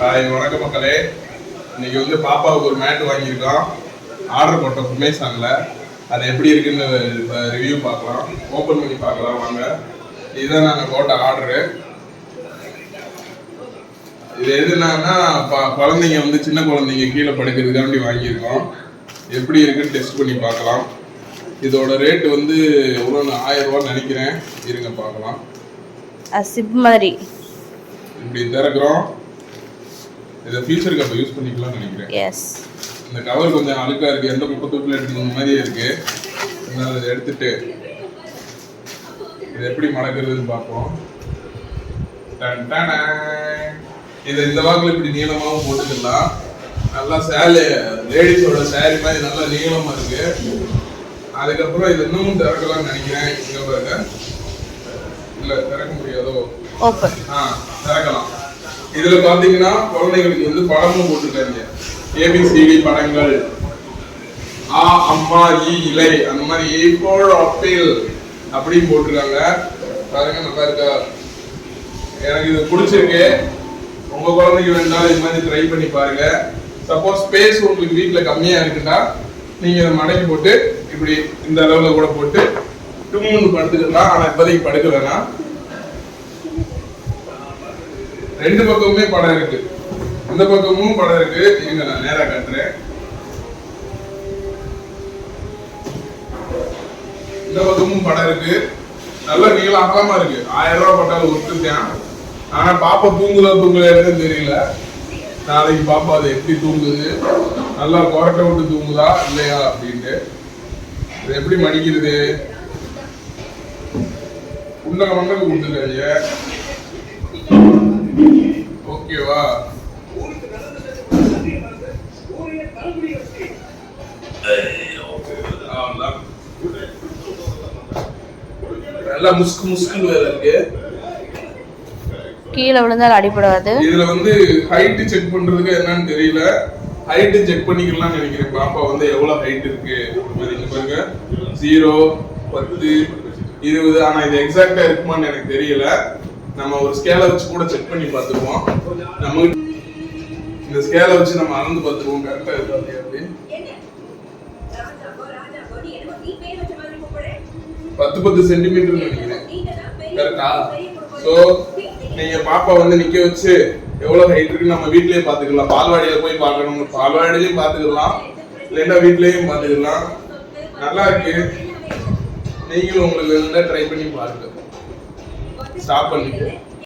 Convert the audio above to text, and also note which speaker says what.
Speaker 1: வணக்கம் மக்களே. இன்னைக்கு வந்து பாப்பாவுக்கு ஒரு மேட் வாங்கியிருக்கோம். ஆர்டர் போட்ட அமேசான்ல. அது எப்படி இருக்குன்னு ரிவ்யூ பார்க்கலாம், ஓப்பன் பண்ணி பார்க்கலாம் வாங்க. இதுதான் நாங்கள் போட்ட ஆர்டரு. இது எதுனா குழந்தைங்க வந்து சின்ன குழந்தைங்க கீழே படுக்கிறதுக்காண்டி வாங்கியிருக்கோம். எப்படி இருக்குன்னு டெஸ்ட் பண்ணி பார்க்கலாம். இதோட ரேட் வந்து எவ்வளோன்னு 1000 ரூபான்னு நினைக்கிறேன். இருங்க பார்க்கலாம்.
Speaker 2: சிப் மாதிரி
Speaker 1: இப்படி திறக்கிறோம். இதை ஃபியூச்சருக்கு அப்போ யூஸ் பண்ணிக்கலாம்னு நினைக்கிறேன்.
Speaker 2: எஸ்.
Speaker 1: இந்த கவர் கொஞ்சம் அழுக்கா இருக்கு, எந்த குப்பை தூக்கில் எடுத்துக்கிற மாதிரியே இருக்கு. அதனால இதை எடுத்துட்டு இது எப்படி மடக்கிறதுன்னு பார்ப்போம். இதை இந்த வாக்கில் இப்படி நீளமாகவும் போட்டுக்கலாம். நல்லா சேலை லேடிஸோட சேரீ மாதிரி நல்லா நீளமா இருக்கு. அதுக்கப்புறம் இது இன்னமும் திறக்கலாம்னு நினைக்கிறேன். இங்க பாருங்க, இல்ல திறக்க முடியாதோ?
Speaker 2: ஓபன்.
Speaker 1: திறக்கலாம். இதுல பாத்தீங்கன்னா குழந்தைங்களுக்கு வந்து படமும் போட்டுருக்காங்க. ஏபிசிடி படங்கள், ஆ அம்மா ஈ இலை, அந்த மாதிரி ஏ ஆப்பிள் அப்படின்னு போட்டிருக்காங்க. பாருங்க, நல்லா இருக்கா? எனக்கு இது பிடிச்சிருக்கு. உங்க குழந்தைக்கு வேணாலும் இது மாதிரி ட்ரை பண்ணி பாருங்க. சப்போஸ் ஸ்பேஸ் உங்களுக்கு வீட்டுல கம்மியா இருக்குன்னா நீங்க இதை மடக்கி போட்டு இப்படி இந்த அளவுல கூட போட்டு டூன்னு படுத்துக்கலாம். ஆனா இப்போதைக்கு படுக்க வேணாம். ரெண்டு பக்கமுமே படம் இருக்கு. இந்த பக்கமும் படம் இருக்கு. இருங்க, நான் நேரா காட்டுறேன். இந்த பக்கமும் படம் இருக்கு. நல்ல நீள அகலமா இருக்கு. 1000 ரூபாய் போட்டாலும் ஒத்துட்டேன். ஆனா பாப்பா தூங்குதான்னு தெரியல. நாளைக்கு பாப்பா அதை எப்படி தூங்குது, நல்லா கொரட்டை விட்டு தூங்குதா இல்லையா அப்படின்ட்டு. இது எப்படி மடிக்கிறது? உண்டக மண்டக்கு கொடுத்துருக்காங்க. ஓகேவா? நல்லா முஸ்கு முஸ்குன்னு வேற இருக்கு.
Speaker 2: கீழே விழுந்தால் அடிபடாது.
Speaker 1: இதுல வந்து ஹைட் செக் பண்றதுக்கு என்னன்னு தெரியல. ஹைட் செக் பண்ணிக்கலாம்னு நினைக்கிறேன். பாப்பா வந்து எவ்வளவு ஹைட் இருக்கு பாருங்க. 0, 10, 20. ஆனா இது எக்ஸாக்டா இருக்குமான்னு எனக்கு தெரியல. நம்ம ஒரு ஸ்கேலை வச்சு கூட செக் பண்ணி பார்த்துருவோம். நம்ம இந்த ஸ்கேலை வச்சு நம்ம அளந்து பார்த்துருவோம் கரெக்டா இருக்கா அப்படி. 10 சென்டிமீட்டர் நினைக்கிறேன். கரெக்டா? சோ நீங்க பாப்பா வந்து நிக்க வச்சு எவ்வளவு ஹைட் இருக்குன்னு நம்ம வீட்லயே பாத்துக்கலாம். பால்வாடியில போய் பார்க்கணும், பால்வாடியிலயும் பாத்துக்கலாம், இல்லைன்னா வீட்லயும் பாத்துக்கலாம். நல்லா இருக்கு. நீங்களும் உங்களுக்கு ட்ரை பண்ணி பாருங்க. ஸ்டாப் பண்ணிட்டு